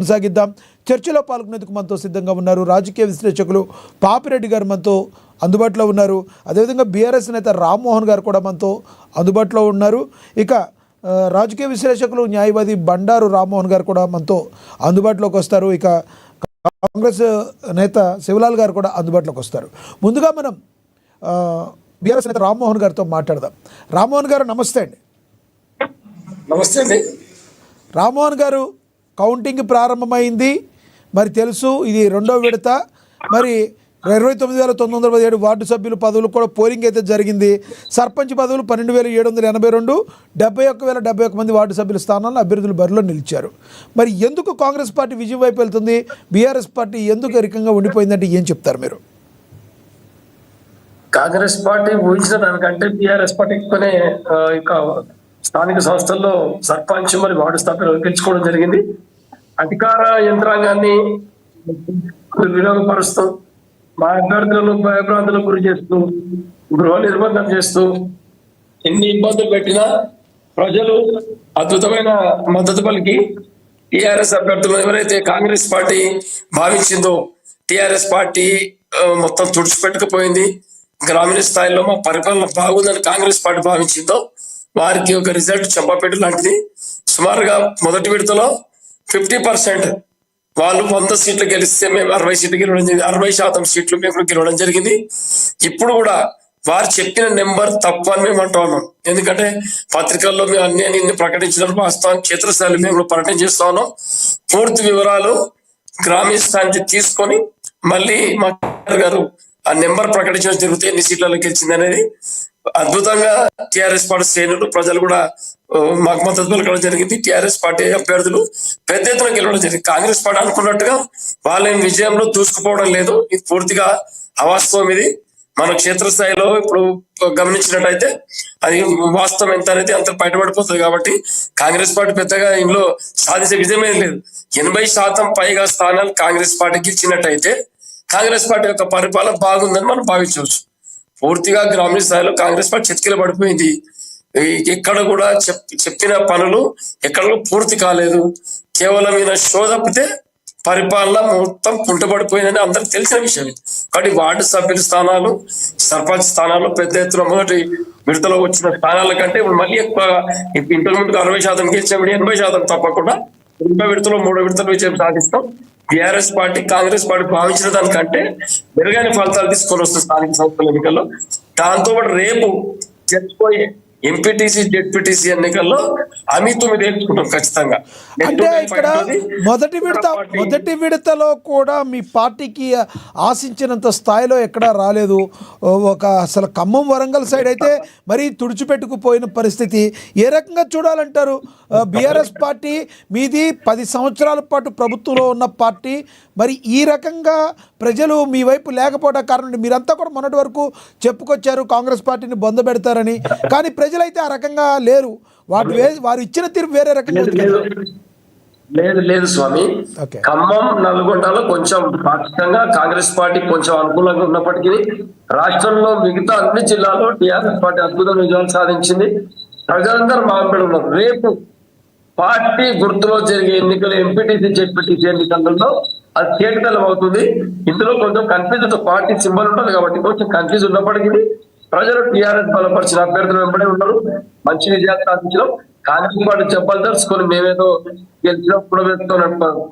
కొనసాగిద్దాం. చర్చలో పాల్గొనేందుకు మనతో సిద్ధంగా ఉన్నారు రాజకీయ విశ్లేషకులు పాపిరెడ్డి గారు మనతో అందుబాటులో ఉన్నారు. అదేవిధంగా బీఆర్ఎస్ నేత రామ్మోహన్ గారు కూడా మనతో అందుబాటులో ఉన్నారు. ఇక రాజకీయ విశ్లేషకులు న్యాయవాది బండారు రామ్మోహన్ గారు కూడా మనతో అందుబాటులోకి వస్తారు. ఇక కాంగ్రెస్ నేత శివలాల్ గారు కూడా అందుబాటులోకి వస్తారు. ముందుగా మనం బీఆర్ఎస్ నేత రామ్మోహన్ గారితో మాట్లాడదాం. రామ్మోహన్ గారు నమస్తే అండి. నమస్తే అండి. రామ్మోహన్ గారు, కౌంటింగ్ ప్రారంభమైంది, మరి తెలుసు ఇది రెండో విడత. మరి 29,917 వార్డు సభ్యులు పదవులు కూడా పోలింగ్ అయితే జరిగింది. సర్పంచ్ పదవులు 12,782, 71,071 మంది వార్డు సభ్యుల స్థానాల్లో అభ్యర్థులు బరిలో నిలిచారు. మరి ఎందుకు కాంగ్రెస్ పార్టీ విజయం వైపు వెళ్తుంది, బీఆర్ఎస్ పార్టీ ఎందుకు ఎరికంగా ఉండిపోయిందంటే ఏం చెప్తారు మీరు? కాంగ్రెస్ పార్టీ ఊహించిన దానికంటే బీఆర్ఎస్ పార్టీ ఎక్కువనే ఇక స్థానిక సంస్థల్లో సర్పంచ్ మరి వార్డు స్థాపిలో గెలుచుకోవడం జరిగింది. అధికార యంత్రాంగాన్ని వినియోగపరుస్తూ మా అభ్యర్థులను భయభ్రాంతులకు గురి చేస్తూ గృహ నిర్బంధం చేస్తూ ఎన్ని ఇబ్బందులు పెట్టినా ప్రజలు అద్భుతమైన మద్దతు పలికి టీఆర్ఎస్ అభ్యర్థులు ఎవరైతే కాంగ్రెస్ పార్టీ భావించిందో టీఆర్ఎస్ పార్టీ మొత్తం తుడిచిపెట్టుకుపోయింది. గ్రామీణ స్థాయిలో మా పరిపాలన బాగుందని కాంగ్రెస్ పార్టీ భావించిందో వారికి ఒక రిజల్ట్ చెంపపెట్టు లాంటిది. సుమారుగా మొదటి విడతలో 50% వాళ్ళు 100 సీట్లు గెలిస్తే మేము 60 సీట్లు గెలవడం జరిగింది. 60% సీట్లు మేము గెలవడం జరిగింది. ఇప్పుడు కూడా వారు చెప్పిన నెంబర్ తప్పు అని మేము అంటా ఉన్నాం. ఎందుకంటే పత్రికల్లో మేము అన్ని ప్రకటించడం వాస్తవం, క్షేత్రస్థాయిలో మేము ప్రకటన చేస్తా ఉన్నాం. పూర్తి వివరాలు గ్రామీణ స్థాయి తీసుకొని మళ్ళీ మా గారు ఆ నెంబర్ ప్రకటించడం జరుగుతుంది, ఎన్ని సీట్లలో గెలిచింది అనేది. అద్భుతంగా టిఆర్ఎస్ పార్టీ శ్రేణులు ప్రజలు కూడా మాకు మద్దతు పలకడం జరిగింది. టిఆర్ఎస్ పార్టీ అభ్యర్థులు పెద్ద ఎత్తున గెలవడం జరిగింది. కాంగ్రెస్ పార్టీ అనుకున్నట్టుగా వాళ్ళ విజయంలో దూసుకుపోవడం లేదు. ఇది పూర్తిగా అవాస్తవం. ఇది మన క్షేత్రస్థాయిలో ఇప్పుడు గమనించినట్టయితే అది వాస్తవం ఎంత అనేది అంత బయటపడిపోతుంది. కాబట్టి కాంగ్రెస్ పార్టీ పెద్దగా ఇందులో సాధించే విజయమే లేదు. 80% పైగా స్థానాలు కాంగ్రెస్ పార్టీకి ఇచ్చినట్టయితే కాంగ్రెస్ పార్టీ యొక్క పరిపాలన బాగుందని మనం భావించవచ్చు. పూర్తిగా గ్రామీణ స్థాయిలో కాంగ్రెస్ పార్టీ చితికిల పడిపోయింది. ఎక్కడ కూడా చెప్పిన పనులు ఎక్కడ పూర్తి కాలేదు. కేవలం ఈయన షో తప్పితే పరిపాలన మొత్తం కుంటపడిపోయిందని అందరికి తెలిసిన విషయం. కాబట్టి వార్డు సభ్యుల స్థానాలు, సర్పంచ్ స్థానాలు పెద్ద ఎత్తున మొదటి విడతలో వచ్చిన స్థానాల కంటే ఇప్పుడు మళ్ళీ ఎక్కువ ఇంతకుముందు 60% గెలిచినప్పుడు 80% తప్పకుండా 2వ విడతలో 3వ విడతలో విజయం సాధిస్తాం. టిఆర్ఎస్ పార్టీ కాంగ్రెస్ పార్టీ భావించిన దానికంటే మెరుగైన ఫలితాలు తీసుకొని వస్తుంది స్థానిక సంస్థల ఎన్నికల్లో. దాంతో పాటు రేపు జరిగిపోయే ఎంపీటీసీ జెడ్పీటీసీ ఎన్నికల్లో అమితుమి తెలుసుకుంటాం ఖచ్చితంగా. అంటే ఇక్కడ మొదటి విడతలో కూడా మీ పార్టీకి ఆశించినంత స్థాయిలో ఎక్కడా రాలేదు. అసలు ఖమ్మం వరంగల్ సైడ్ అయితే మరీ తుడిచిపెట్టుకుపోయిన పరిస్థితి. ఏ రకంగా చూడాలంటారు? బీఆర్ఎస్ పార్టీ మీది 10 సంవత్సరాల పాటు ప్రభుత్వంలో ఉన్న పార్టీ, మరి ఈ రకంగా ప్రజలు మీ వైపు లేకపోవడం కారణం మీరంతా కూడా మొన్నటి వరకు చెప్పుకొచ్చారు కాంగ్రెస్ పార్టీని బొందబెడతారని. కానీ ప్రజలైతే ఆ రకంగా లేరు. వారు ఇచ్చిన తీర్పు వేరే రకంగా లేదు స్వామి. ఖమ్మం నల్గొండలో కొంచెం పాక్షికంగా కాంగ్రెస్ పార్టీ కొంచెం అనుకూలంగా ఉన్నప్పటికీ రాష్ట్రంలో మిగతా అన్ని జిల్లాల్లో టీఆర్ఎస్ పార్టీ అద్భుత విజయాలు సాధించింది. ప్రజలందరూ మాట్లాడు ఉన్నారు. రేపు పార్టీ గుర్తులో జరిగే ఎన్నికలు ఎంపీటీసీ జెడ్పీటీసీ ఎన్నికలలో అది తేటతెల్లం అవుతుంది. ఇందులో కొంచెం కన్ఫ్యూజ్, పార్టీ సింబల్ ఉంటుంది కాబట్టి కొంచెం కన్ఫ్యూజ్ ఉన్నప్పటికీ ప్రజలు టీఆర్ఎస్ బలపరిచిన అభ్యర్థులు వెంబడే ఉన్నారు. మంచి విజయాలు సాధించడం కాంగ్రెస్ పార్టీ చెప్పాలి తెలుసుకొని మేమేదో గెలిచినప్పుడు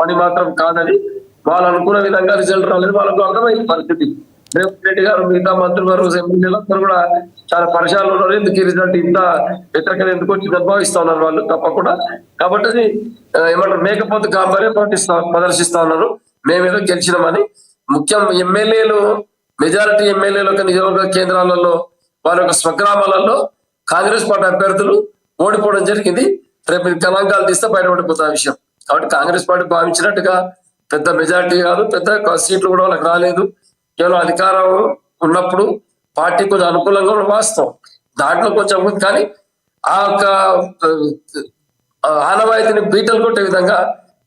పని మాత్రం కాదని వాళ్ళు అనుకున్న విధంగా రిజల్ట్ రాలేదు. వాళ్ళకు అర్థమైంది పరిస్థితి. రేవంత్ రెడ్డి గారు మిగతా మంత్రులు గారు ఎమ్మెల్యేలందరూ కూడా చాలా పరిశాలు ఉన్నారు. ఎందుకు ఈ రిజల్ట్ ఇంత వ్యతిరేకత ఎందుకు వచ్చింది అనుభవిస్తా ఉన్నారు వాళ్ళు తప్పకుండా. కాబట్టి అది ఏమంటారు, మేకపోతే గాంభీర్యం ప్రదర్శిస్తా ఉన్నారు మేమేదో గెలిచినామని. ముఖ్యం ఎమ్మెల్యేలు, మెజారిటీ ఎమ్మెల్యేల యొక్క నియోజకవర్గ కేంద్రాలలో వారి యొక్క స్వగ్రామాలలో కాంగ్రెస్ పార్టీ అభ్యర్థులు ఓడిపోవడం జరిగింది. రేపు గణాంకాలు తీస్తే బయటపడిపోతున్న విషయం. కాబట్టి కాంగ్రెస్ పార్టీ భావించినట్టుగా పెద్ద మెజారిటీ కాదు, పెద్ద సీట్లు కూడా వాళ్ళకి రాలేదు. కేవలం అధికారం ఉన్నప్పుడు పార్టీ కొంచెం అనుకూలంగా వాస్తవం దాంట్లో కొంచెం ఉంది. కానీ ఆ యొక్క ఆనవాయితీని బీటలు కొట్టే విధంగా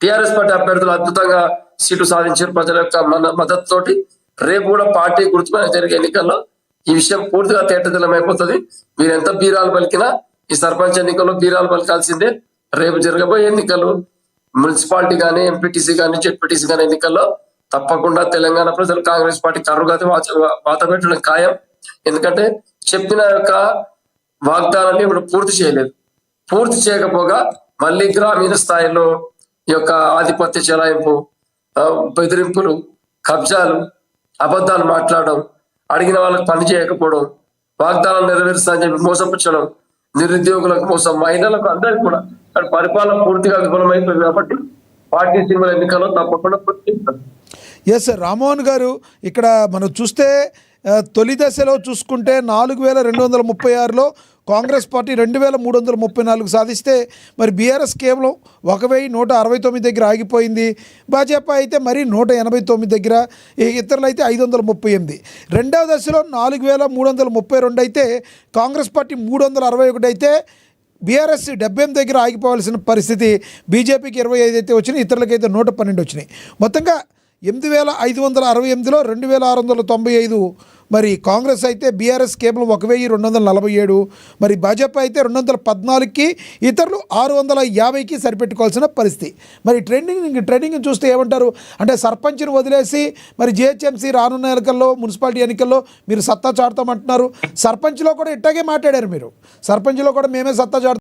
టిఆర్ఎస్ పార్టీ అభ్యర్థులు అద్భుతంగా సీటు సాధించారు ప్రజల యొక్క మద్దతుతోటి. రేపు కూడా పార్టీ గుర్తుపైన జరిగే ఎన్నికల్లో ఈ విషయం పూర్తిగా తేటతెల్లం అయిపోతుంది. మీరు ఎంత బీరాలు పలికినా ఈ సర్పంచ్ ఎన్నికల్లో బీరాలు పలికాల్సిందే. రేపు జరగబోయే ఎన్నికలు మున్సిపాలిటీ కానీ ఎంపీటీసీ కానీ జెడ్పీటీసీ కానీ ఎన్నికల్లో తప్పకుండా తెలంగాణ ప్రజలు కాంగ్రెస్ పార్టీ కర్రుగాతి వాత పెట్టడం ఖాయం. ఎందుకంటే చెప్పిన యొక్క వాగ్దానాన్ని ఇప్పుడు పూర్తి చేయలేదు. పూర్తి చేయకపోగా మళ్ళీ గ్రామీణ స్థాయిలో ఈ యొక్క ఆధిపత్య చెలాయింపు, బెదిరింపులు, కబ్జాలు, అబద్ధాలు మాట్లాడడం, అడిగిన వాళ్ళకి పని చేయకపోవడం, వాగ్దానం నెరవేరుస్తా అని చెప్పి మోసపుచ్చడం, నిరుద్యోగులకు మోసం, మహిళలకు అందరికీ కూడా పరిపాలన పూర్తిగా విఫలమైపోయింది. కాబట్టి పార్టీ సింబల్ ఎన్నికల్లో తప్పకుండా పూర్తి చేస్తారు. ఎస్ సార్, రామ్మోహన్ గారు, ఇక్కడ మనం చూస్తే తొలి దశలో చూసుకుంటే 4236లో కాంగ్రెస్ పార్టీ 2334 సాధిస్తే మరి బీఆర్ఎస్ కేవలం 1169 దగ్గర ఆగిపోయింది. భాజపా అయితే మరి 189 దగ్గర, ఇతరులు అయితే 538. రెండవ దశలో 4332 అయితే కాంగ్రెస్ పార్టీ 361 అయితే బీఆర్ఎస్ 78 దగ్గర ఆగిపోవాల్సిన పరిస్థితి. బీజేపీకి 25 అయితే వచ్చినాయి, ఇతరులకైతే 112 వచ్చినాయి. మొత్తంగా 8568లో 2695 మరి కాంగ్రెస్ అయితే, బీఆర్ఎస్ కేవలం 1247, మరి భాజపా అయితే 214కి, ఇతరులు 650కి సరిపెట్టుకోవాల్సిన పరిస్థితి. మరి ట్రెండింగ్ చూస్తే ఏమంటారు అంటే, సర్పంచ్ని వదిలేసి మరి జిహెచ్ఎంసీ రానున్న ఎన్నికల్లో, మున్సిపాలిటీ ఎన్నికల్లో మీరు సత్తా చాటుతామంటున్నారు. సర్పంచ్లో కూడా ఇట్టాగే మాట్లాడారు మీరు. సర్పంచ్లో కూడా మేమే సత్తా చాటుతాం